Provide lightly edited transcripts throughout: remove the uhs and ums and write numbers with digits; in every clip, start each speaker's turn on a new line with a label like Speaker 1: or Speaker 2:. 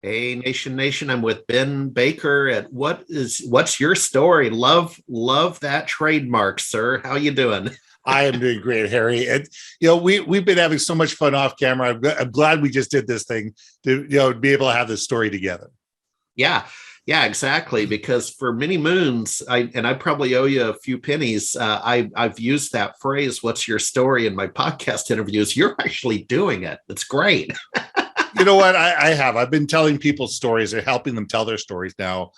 Speaker 1: Hey, Nation, I'm with Ben Baker at what's your story? Love that trademark, sir. How you doing?
Speaker 2: I am doing great, Harry. And we've been having so much fun off camera. I'm glad we just did this thing to be able to have this story together.
Speaker 1: Yeah, yeah, exactly. Because for many moons, I probably owe you a few pennies. I've used that phrase, "What's your story?" in my podcast interviews. You're actually doing it. It's great.
Speaker 2: You know what? I've been telling people stories or helping them tell their stories now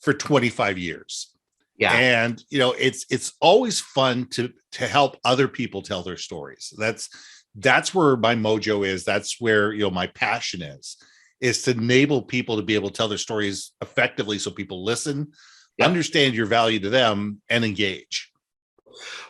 Speaker 2: for 25 years.
Speaker 1: Yeah,
Speaker 2: And it's always fun to help other people tell their stories. That's where my mojo is. That's where my passion is to enable people to be able to tell their stories effectively, so people listen,
Speaker 1: yep.
Speaker 2: understand your value to them, and engage.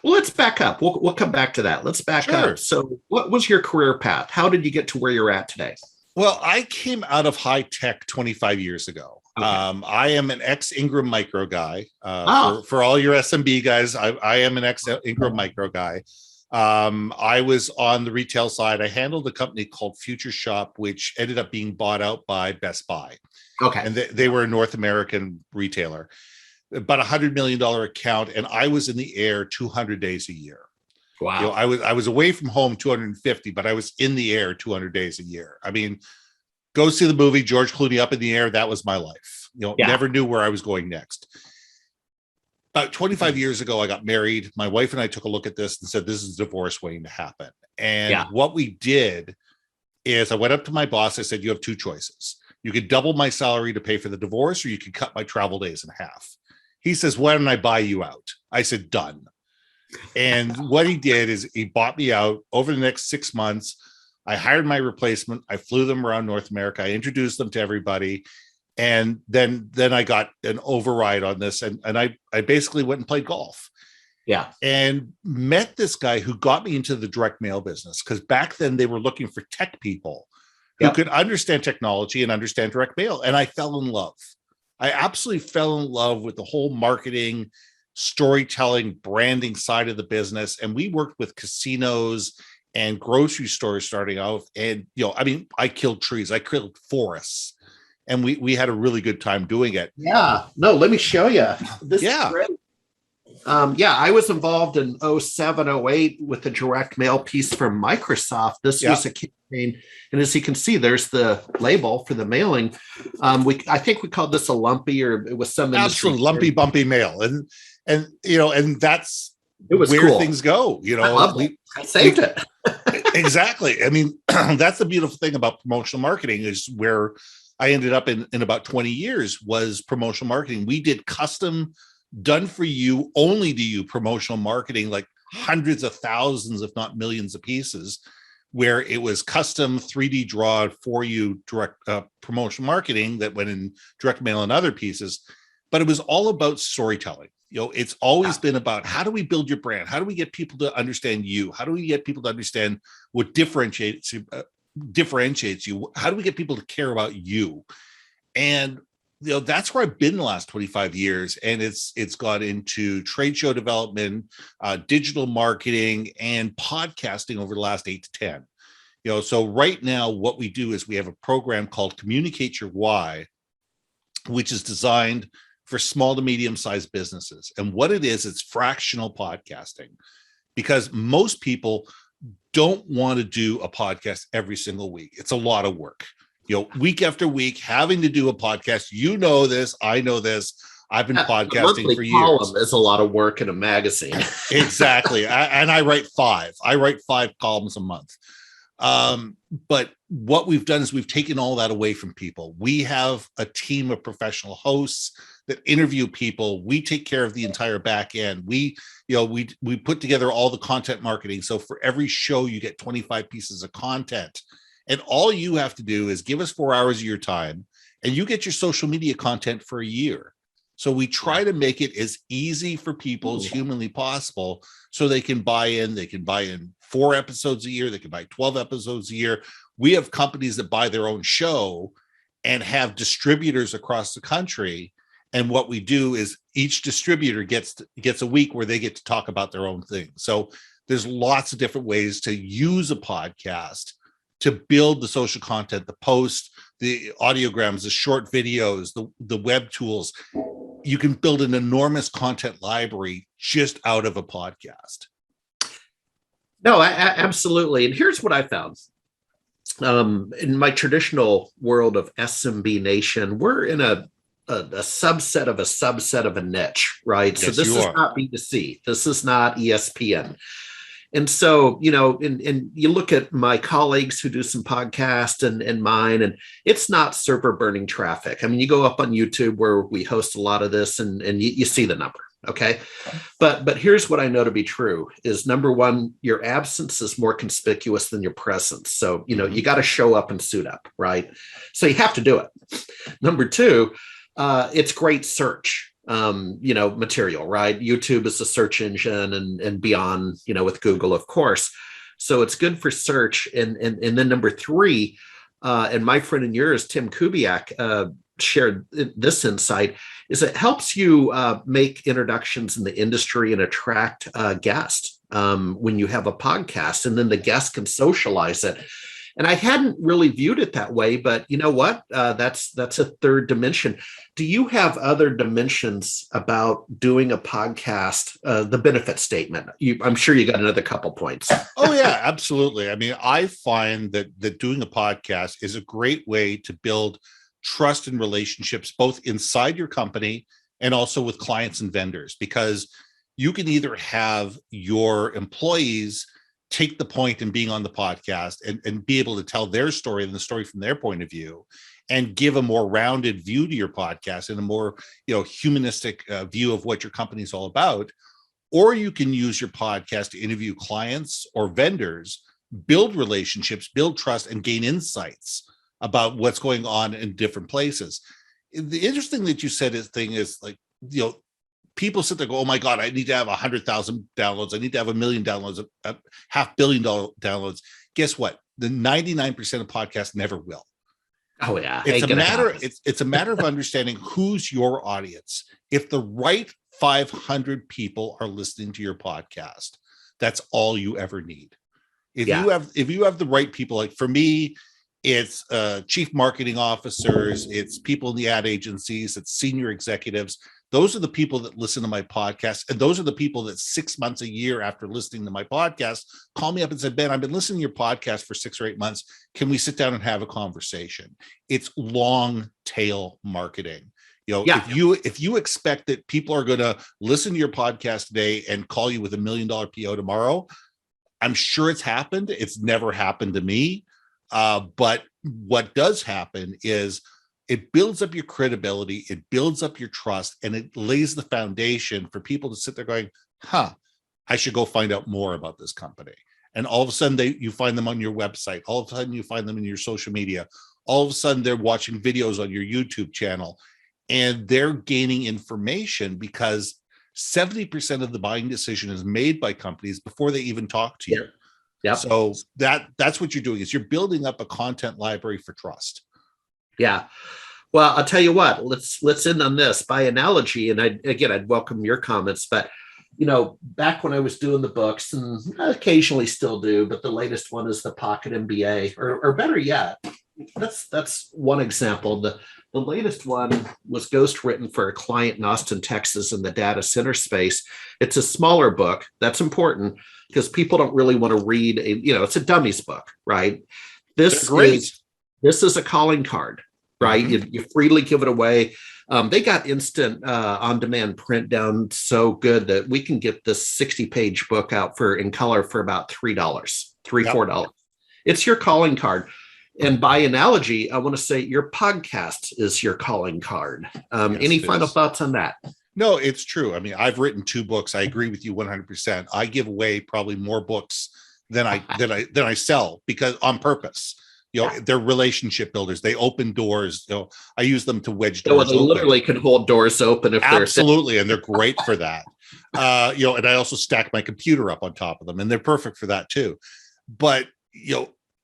Speaker 1: Well, let's back up. We'll come back to that. Let's back
Speaker 2: Sure.
Speaker 1: up. So, what was your career path? How did you get to where you're at today?
Speaker 2: Well, I came out of high tech 25 years ago.
Speaker 1: Okay.
Speaker 2: I am an ex Ingram Micro guy.
Speaker 1: Oh.
Speaker 2: For all your SMB guys, I am an ex Ingram Micro guy. I was on the retail side. I handled a company called Future Shop, which ended up being bought out by Best Buy.
Speaker 1: Okay.
Speaker 2: And they were a North American retailer, about $100 million account. And I was in the air 200 days a year.
Speaker 1: Wow.
Speaker 2: I was away from home 250, but I was in the air 200 days a year. I mean, go see the movie George Clooney, Up in the Air. That was my life. Never knew where I was going next. About 25 years ago, I got married. My wife and I took a look at this and said, this is divorce waiting to happen. And what we did is I went up to my boss. I said, you have two choices. You could double my salary to pay for the divorce, or you could cut my travel days in half. He says, why don't I buy you out? I said, done. And what he did is he bought me out. Over the next 6 months, I hired my replacement. I flew them around North America. I introduced them to everybody. And then I got an override on this. And I basically went and played golf.
Speaker 1: Yeah.
Speaker 2: And met this guy who got me into the direct mail business, because back then they were looking for tech people who could understand technology and understand direct mail. And I fell in love. I absolutely fell in love with the whole marketing, storytelling, branding side of the business. And we worked with casinos and grocery stores starting out. And, I killed trees. I killed forests. And we had a really good time doing it.
Speaker 1: Yeah. No, let me show you. This is great. I was involved in 07, 08 with the direct mail piece from Microsoft. This was a campaign. And as you can see, there's the label for the mailing. I think we called this a lumpy, or it was some
Speaker 2: absolutely lumpy, bumpy mail. And that's where
Speaker 1: cool.
Speaker 2: things go.
Speaker 1: I saved it.
Speaker 2: Exactly. I mean, that's the beautiful thing about promotional marketing, is where I ended up in about 20 years was promotional marketing. We did custom, done for you, only to you promotional marketing, like hundreds of thousands, if not millions of pieces, where it was custom 3D drawn for you direct promotional marketing that went in direct mail and other pieces. But it was all about storytelling. It's always been about, how do we build your brand? How do we get people to understand you? How do we get people to understand what differentiates you? How do we get people to care about you? And that's where I've been the last 25 years. And it's got into trade show development, digital marketing, and podcasting over the last 8 to 10. So right now what we do is we have a program called Communicate Your Why, which is designed for small to medium-sized businesses. And what it is, it's fractional podcasting, because most people don't want to do a podcast every single week. It's a lot of work. Week after week, having to do a podcast. This, I know this. I've been podcasting for years.
Speaker 1: Column is a lot of work in a magazine.
Speaker 2: Exactly. I write 5. I write 5 columns a month. But what we've done is we've taken all that away from people. We have a team of professional hosts that interview people. We take care of the entire back end. We put together all the content marketing. So for every show, you get 25 pieces of content. And all you have to do is give us 4 hours of your time, and you get your social media content for a year. So we try to make it as easy for people as humanly possible, so they can buy in. They can buy in 4 episodes a year. They can buy 12 episodes a year. We have companies that buy their own show and have distributors across the country. And what we do is each distributor gets a week where they get to talk about their own thing. So there's lots of different ways to use a podcast to build the social content, the post, the audiograms, the short videos, the web tools. You can build an enormous content library just out of a podcast.
Speaker 1: No, absolutely. And here's what I found. In my traditional world of SMB Nation, we're in a subset of a subset of a niche, right?
Speaker 2: Yes,
Speaker 1: so this is not B2C. This is not ESPN. And so, and you look at my colleagues who do some podcasts and mine, and it's not server burning traffic. I mean, you go up on YouTube where we host a lot of this and you see the number. Okay. But here's what I know to be true is number one, your absence is more conspicuous than your presence. So, you got to show up and suit up, right? So you have to do it. Number two, it's great search, material, right? YouTube is a search engine and beyond, with Google, of course. So it's good for search. And then number three, and my friend and yours, Tim Kubiak, shared this insight, is it helps you make introductions in the industry and attract guests when you have a podcast, and then the guest can socialize it. And I hadn't really viewed it that way, but you know what? That's a third dimension. Do you have other dimensions about doing a podcast? The benefit statement. I'm sure you got another couple points.
Speaker 2: Oh yeah, absolutely. I mean, I find that doing a podcast is a great way to build trust and relationships, both inside your company and also with clients and vendors, because you can either have your employees take the point in being on the podcast and be able to tell their story and the story from their point of view and give a more rounded view to your podcast and a more humanistic view of what your company is all about. Or you can use your podcast to interview clients or vendors, build relationships, build trust, and gain insights about what's going on in different places. The interesting that you said is like, people sit there and go, oh my God, I need to have 100,000 downloads. I need to have 1 million downloads, a $500 million downloads. Guess what? The 99% of podcasts never will.
Speaker 1: Oh yeah.
Speaker 2: It's a matter of understanding who's your audience. If the right 500 people are listening to your podcast, that's all you ever need. If you have the right people, like for me, it's chief marketing officers, it's people in the ad agencies, it's senior executives. Those are the people that listen to my podcast. And those are the people that 6 months, a year after listening to my podcast, call me up and said, Ben, I've been listening to your podcast for 6 or 8 months. Can we sit down and have a conversation? It's long tail marketing. If you expect that people are going to listen to your podcast today and call you with $1 million PO tomorrow, I'm sure it's happened. It's never happened to me. But what does happen is it builds up your credibility, it builds up your trust, and it lays the foundation for people to sit there going, I should go find out more about this company. And all of a sudden you find them on your website. All of a sudden you find them in your social media. All of a sudden they're watching videos on your YouTube channel, and they're gaining information because 70% of the buying decision is made by companies before they even talk to you.
Speaker 1: Yeah.
Speaker 2: So that's what you're doing, is you're building up a content library for trust.
Speaker 1: Yeah. Well, I'll tell you what, let's end on this by analogy. And I'd welcome your comments, but back when I was doing the books, and I occasionally still do, but the latest one is the Pocket MBA, or better yet, that's one example. The latest one was ghostwritten for a client in Austin, Texas, in the data center space. It's a smaller book. That's important because people don't really want to read it's a dummies book, right? This is a calling card, right? Mm-hmm. You freely give it away. They got instant on-demand print down so good that we can get this 60-page book out in color for about $4. It's your calling card. And by analogy, I want to say your podcast is your calling card. Any final thoughts on that?
Speaker 2: No, it's true. I mean, I've written 2 books. I agree with you 100%. I give away probably more books than I sell, because on purpose. They're relationship builders. They open doors. I use them to wedge doors.
Speaker 1: They literally can hold doors open if they're
Speaker 2: absolutely, and they're great for that. And I also stack my computer up on top of them, and they're perfect for that too. But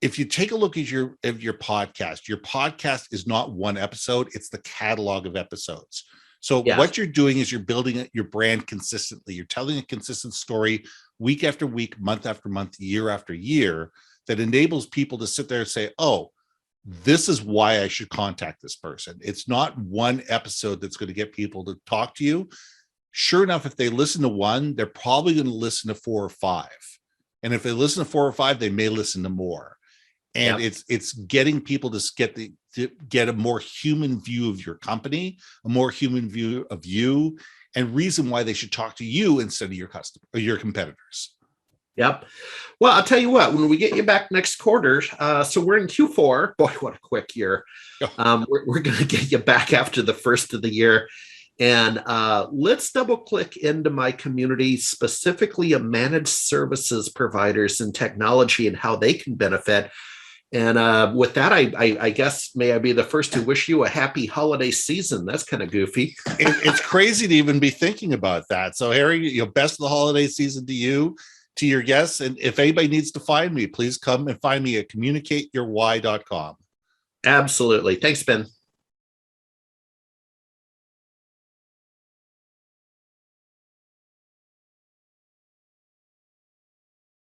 Speaker 2: if you take a look at your podcast is not one episode; it's the catalog of episodes. So what you're doing is you're building your brand consistently. You're telling a consistent story week after week, month after month, year after year, that enables people to sit there and say, oh, this is why I should contact this person. It's not one episode that's going to get people to talk to you. Sure enough, if they listen to one, they're probably going to listen to 4 or 5. And if they listen to 4 or 5, they may listen to more. And it's getting people to get a more human view of your company, a more human view of you, and reason why they should talk to you instead of your customer or your competitors.
Speaker 1: Yep. Well, I'll tell you what, when we get you back next quarter, so we're in Q4. Boy, what a quick year. We're going to get you back after the first of the year. And let's double click into my community, specifically a managed services providers and technology and how they can benefit. And with that, I guess, may I be the first to wish you a happy holiday season. That's kind of goofy.
Speaker 2: It's crazy to even be thinking about that. So, Harry, best of the holiday season to you, to your guests. And if anybody needs to find me, please come and find me at communicateyourwhy.com.
Speaker 1: Absolutely. Thanks, Ben.